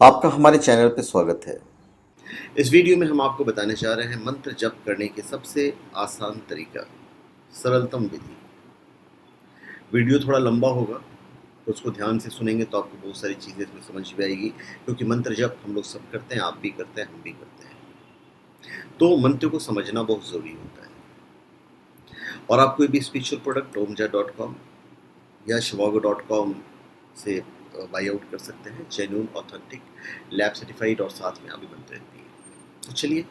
आपका हमारे चैनल पे स्वागत है। इस वीडियो में हम आपको बताने जा रहे हैं मंत्र जप करने के सबसे आसान तरीका, सरलतम विधि। वीडियो थोड़ा लंबा होगा तो उसको ध्यान से सुनेंगे तो आपको बहुत सारी चीज़ें इसमें समझ में आएगी, क्योंकि मंत्र जप हम लोग सब करते हैं, आप भी करते हैं, हम भी करते हैं। तो मंत्र को समझना बहुत ज़रूरी होता है। और आप कोई भी स्पिरिचुअल प्रोडक्ट omja.com या shivago.com से बाई आउट कर सकते हैं। जेन्युइन, ऑथेंटिक, लैब सर्टिफाइड और साथ में अभी मंत्र रहती है। तो चलिए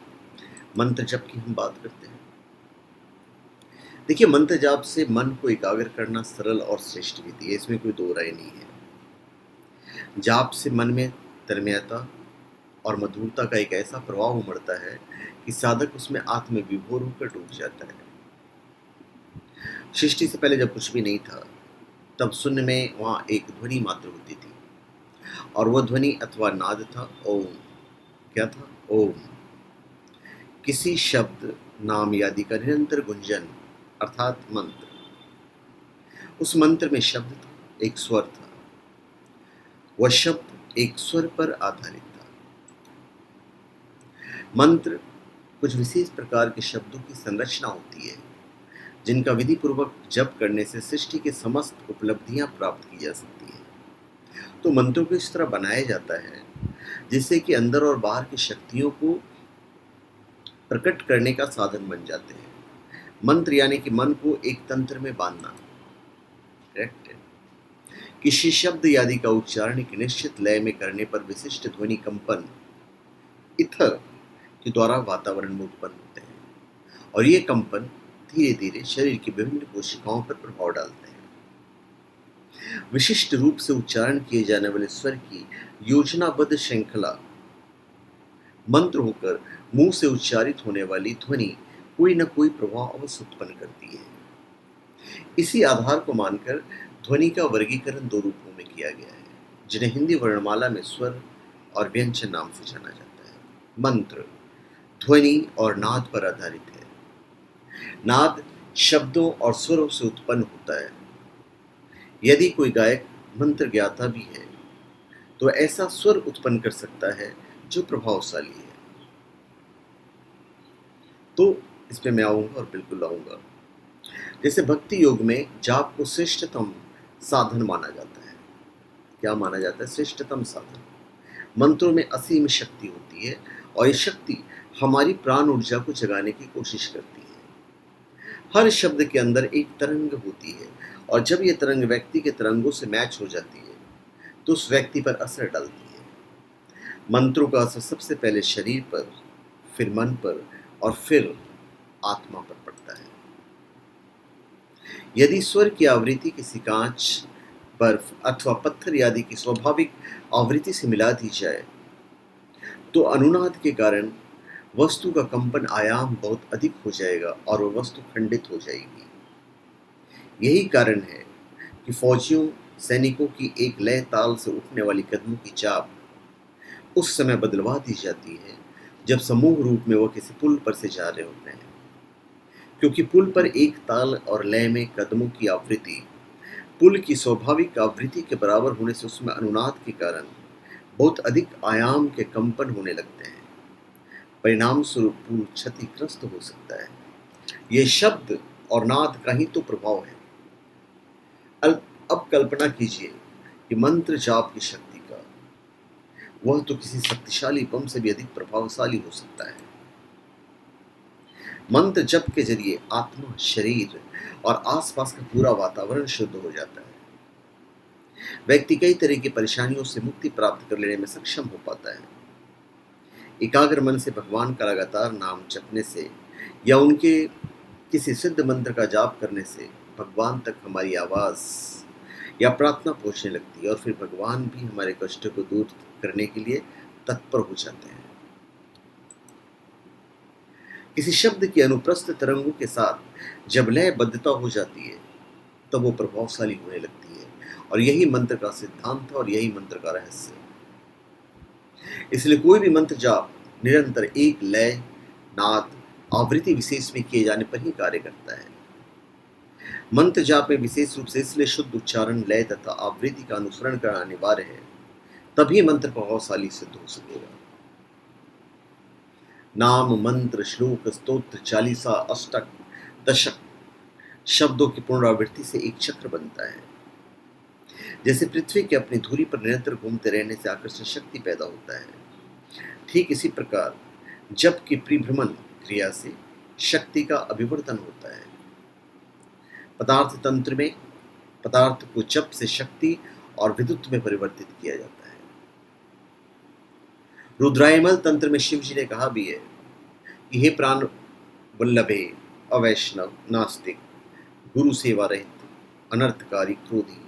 मंत्र जप की हम बात करते हैं। देखिए, मंत्र जाप से मन को एकाग्र करना सरल और श्रेष्ठ विधि है, इसमें कोई दो राय नहीं है। जाप से मन में तन्मयता और मधुरता का एक ऐसा प्रभाव उमड़ता है कि साधक उसमें आत्म विभोर होकर डूब जाता है। सृष्टि से पहले जब कुछ भी नहीं था, तब शून्य में वहाँ एक ध्वनि मात्र होती थी, और वह ध्वनि अथवा नाद था ओम। क्या था? ओम। किसी शब्द, नाम आदि का निरंतर गुंजन अर्थात मंत्र। उस मंत्र में शब्द था, एक स्वर था। वह शब्द एक स्वर पर आधारित था। मंत्र कुछ विशेष प्रकार के शब्दों की संरचना होती है, जिनका विधि पूर्वक जप करने से सृष्टि के समस्त उपलब्धियां प्राप्त की जा सकती है। तो मंत्रों को इस तरह बनाया जाता है जिससे कि अंदर और बाहर की शक्तियों को प्रकट करने का साधन बन जाते हैं। मंत्र यानी कि मन को एक तंत्र में बांधना। करेक्ट है। किसी शब्द आदि का उच्चारण एक निश्चित लय में करने पर विशिष्ट ध्वनि कंपन इथर के द्वारा वातावरण में उत्पन्न होते हैं, और ये कंपन धीरे धीरे शरीर की विभिन्न कोशिकाओं पर प्रभाव डालते हैं। विशिष्ट रूप से उच्चारण किए जाने वाले स्वर की योजनाबद्ध श्रृंखला मंत्र होकर मुंह से उच्चारित होने वाली ध्वनि कोई न कोई प्रभाव अवश्य उत्पन्न करती है। इसी आधार को मानकर ध्वनि का वर्गीकरण दो रूपों में किया गया है, जिन्हें हिंदी वर्णमाला में स्वर और व्यंजन नाम से जाना जाता है। मंत्र ध्वनि और नाद पर आधारित है। नाद शब्दों और स्वरों से उत्पन्न होता है। यदि कोई गायक मंत्र ज्ञाता भी है तो ऐसा स्वर उत्पन्न कर सकता है जो प्रभावशाली है। तो इसमें मैं आऊंगा और बिल्कुल आऊंगा। जैसे भक्ति योग में जाप को श्रेष्ठतम साधन माना जाता है। क्या माना जाता है? श्रेष्ठतम साधन। मंत्रों में असीम शक्ति होती है, और ये शक्ति हमारी प्राण ऊर्जा को जगाने की कोशिश करती है। हर शब्द के अंदर एक तरंग होती है, और जब ये तरंग व्यक्ति के तरंगों से मैच हो जाती है तो उस व्यक्ति पर असर डालती है। मंत्रों का असर सबसे पहले शरीर पर, फिर मन पर और फिर आत्मा पर पड़ता है। यदि स्वर की आवृत्ति किसी कांच, बर्फ अथवा पत्थर आदि की स्वाभाविक आवृत्ति से मिला दी जाए तो अनुनाद के कारण वस्तु का कंपन आयाम बहुत अधिक हो जाएगा और वह वस्तु खंडित हो जाएगी। यही कारण है कि फौजियों, सैनिकों की एक लय ताल से उठने वाली कदमों की चाप उस समय बदलवा दी जाती है जब समूह रूप में वह किसी पुल पर से जा रहे होते हैं, क्योंकि पुल पर एक ताल और लय में कदमों की आवृत्ति पुल की स्वाभाविक आवृत्ति के बराबर होने से उसमें अनुनाद के कारण बहुत अधिक आयाम के कंपन होने लगते हैं। परिणाम स्वरूप पुल क्षतिग्रस्त हो सकता है। ये शब्द और नाद का ही तो प्रभाव है। अब कल्पना कीजिए कि मंत्र जाप की शक्ति का, वह तो किसी शक्तिशाली बम से भी अधिक प्रभावशाली हो सकता है। मंत्र जप के जरिए आत्मा, शरीर और आसपास का पूरा वातावरण शुद्ध हो जाता है। व्यक्ति कई तरह की परेशानियों से मुक्ति प्राप्त कर लेने में सक्षम हो पाता है। एकाग्र मन से भगवान का लगातार नाम जपने से या उनके किसी सिद्ध मंत्र का जाप करने से भगवान तक हमारी आवाज़ या प्रार्थना पहुंचने लगती है, और फिर भगवान भी हमारे कष्ट को दूर करने के लिए तत्पर हो जाते हैं। किसी शब्द की अनुप्रस्थ तरंगों के साथ जब लयबद्धता हो जाती है तब वो प्रभावशाली होने लगती है, और यही मंत्र का सिद्धांत है और यही मंत्र का रहस्य है। इसलिए कोई भी मंत्र जाप निरंतर एक लय, नाद, आवृत्ति विशेष में किए जाने पर ही कार्य करता है। मंत्र जाप में विशेष रूप से इसलिए शुद्ध उच्चारण, लय तथा आवृत्ति का अनुसरण करना अनिवार्य है तभी मंत्र प्रभावशाली सिद्ध हो सकेगा। नाम, मंत्र, श्लोक, स्तोत्र, चालीसा, अष्टक, दशक शब्दों की पुनरावृत्ति से एक चक्र बनता है। जैसे पृथ्वी के अपनी धुरी पर निरंतर घूमते रहने से आकर्षण शक्ति पैदा होता है, ठीक इसी प्रकार जप की परिभ्रमण क्रिया से शक्ति का अभिवर्धन होता है। पदार्थ तंत्र में पदार्थ को जप से शक्ति और विद्युत में परिवर्तित किया जाता है। रुद्रायमल तंत्र में शिव जी ने कहा भी है कि हे प्राण वल्लभे, अवैष्णव, नास्तिक, गुरु सेवा रहित, अनर्थकारी, क्रोधी,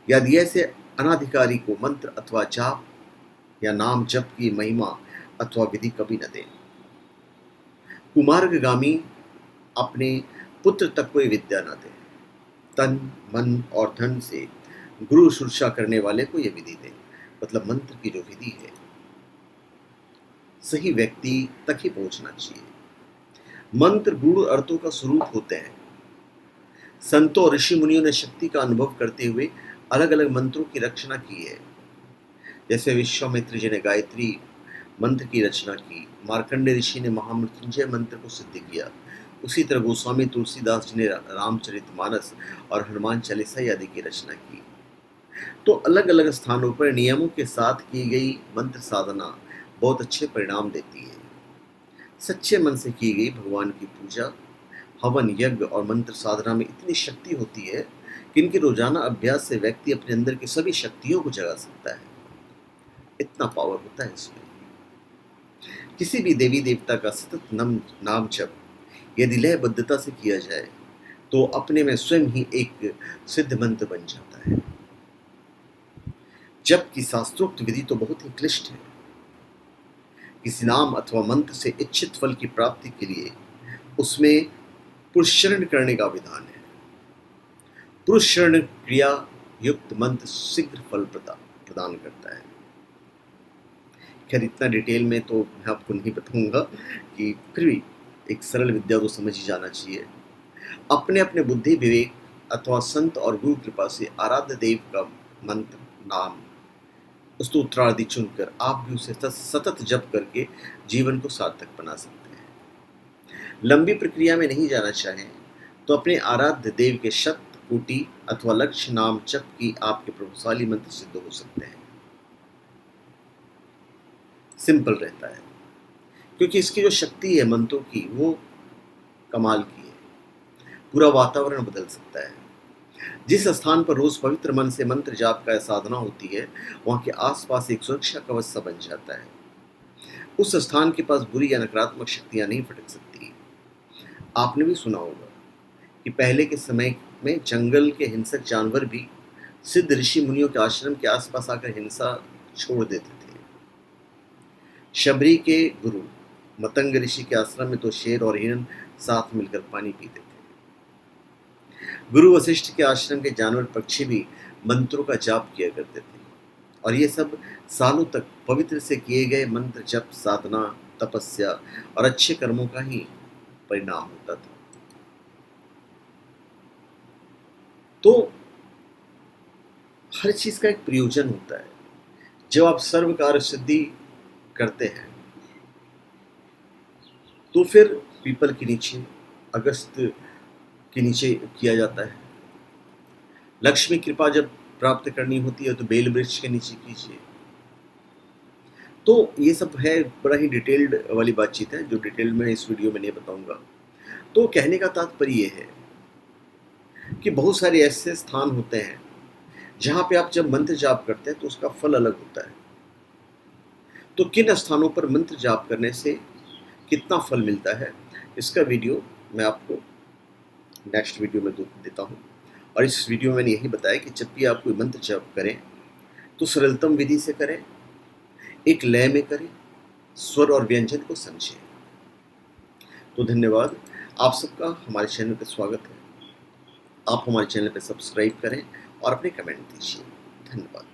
यदि ऐसे अनाधिकारी को मंत्र अथवा जाप या नाम जप की महिमा अथवा विधि कभी न दें। कुमार्गगामी अपने पुत्र तक कोई विद्या न दे। तन, मन और धन से गुरु शुश्रूषा करने वाले को यह विधि दें, मतलब मंत्र की जो विधि है सही व्यक्ति तक ही पहुंचना चाहिए। मंत्र गूढ़ अर्थों का स्वरूप होते हैं। संतों और ऋषि मुनियों ने शक्ति का अनुभव करते हुए अलग अलग मंत्रों की रचना की है। जैसे विश्वामित्र जी ने गायत्री मंत्र की रचना की, मार्कंडेय ऋषि ने महामृत्युंजय मंत्र को सिद्ध किया, उसी तरह गोस्वामी तुलसीदास जी ने रामचरितमानस और हनुमान चालीसा आदि की रचना की। तो अलग अलग स्थानों पर नियमों के साथ की गई मंत्र साधना बहुत अच्छे परिणाम देती है। सच्चे मन से की गई भगवान की पूजा, हवन, यज्ञ और मंत्र साधना में इतनी शक्ति होती है कि इनके रोजाना अभ्यास से व्यक्ति अपने अंदर की सभी शक्तियों को जगा सकता है। इतना पावर होता है इसमें। किसी भी देवी देवता का सतत नाम जप यदि लयबद्धता से किया जाए तो अपने में स्वयं ही एक सिद्ध मंत्र बन जाता है। जप की शास्त्रोक्त विधि तो बहुत ही क्लिष्ट है। किसी नाम अथवा मंत्र से इच्छित फल की प्राप्ति के लिए उसमें पुरुषरण करने का विधान है। पुरुषरण क्रिया युक्त मंत्र शीघ्र फल प्रदान करता है। खैर इतना डिटेल में तो मैं आपको नहीं बताऊंगा, कि फिर भी एक सरल विद्या को समझ ही जाना चाहिए। अपने अपने बुद्धि विवेक अथवा संत और गुरु कृपा से आराध्य देव का मंत्र, नाम, स्तोत्रादि चुनकर आप भी उसे सतत जप करके जीवन को सार्थक बना सकते हैं। लंबी प्रक्रिया में नहीं जाना चाहें तो अपने आराध्य देव के शत, कोटि अथवा लक्ष्य नाम जप की आपके प्रभावशाली मंत्र सिद्ध हो सकते हैं। सिंपल रहता है, क्योंकि इसकी जो शक्ति है मंत्रों की वो कमाल की है। पूरा वातावरण बदल सकता है। जिस स्थान पर रोज पवित्र मन से मंत्र जाप का साधना होती है वहां के आसपास एक सुरक्षा कवच सा बन जाता है। उस स्थान के पास बुरी या नकारात्मक शक्तियां नहीं फटक सकती। आपने भी सुना होगा कि पहले के समय में जंगल के हिंसक जानवर भी सिद्ध ऋषि मुनियों के आश्रम के आसपास आकर हिंसा छोड़ देते थे। शबरी के गुरु मतंग ऋषि के आश्रम में तो शेर और हिरण साथ मिलकर पानी पीते थे। गुरु वशिष्ठ के आश्रम के जानवर पक्षी भी मंत्रों का जाप किया करते थे, और ये सब सालों तक पवित्र से किए गए मंत्र जप, साधना, तपस्या और अच्छे कर्मों का ही परिणाम होता था। तो हर चीज का एक प्रयोजन होता है। जब आप सर्व कार्य सिद्धि करते हैं तो फिर पीपल के नीचे, अगस्त के नीचे किया जाता है। लक्ष्मी कृपा जब प्राप्त करनी होती है तो बेल वृक्ष के नीचे कीजिए। तो ये सब है, बड़ा ही डिटेल्ड वाली बातचीत है जो डिटेल में इस वीडियो में नहीं बताऊंगा। तो कहने का तात्पर्य ये है कि बहुत सारे ऐसे स्थान होते हैं जहाँ पे आप जब मंत्र जाप करते हैं तो उसका फल अलग होता है। तो किन स्थानों पर मंत्र जाप करने से कितना फल मिलता है, इसका वीडियो मैं आपको नेक्स्ट वीडियो में देता हूँ। और इस वीडियो में मैंने यही बताया कि जब भी आप कोई मंत्र जाप करें तो सरलतम विधि से करें, एक लय में करें, स्वर और व्यंजन को समझें। तो धन्यवाद, आप सबका हमारे चैनल पर स्वागत है। आप हमारे चैनल पर सब्सक्राइब करें और अपने कमेंट दीजिए। धन्यवाद।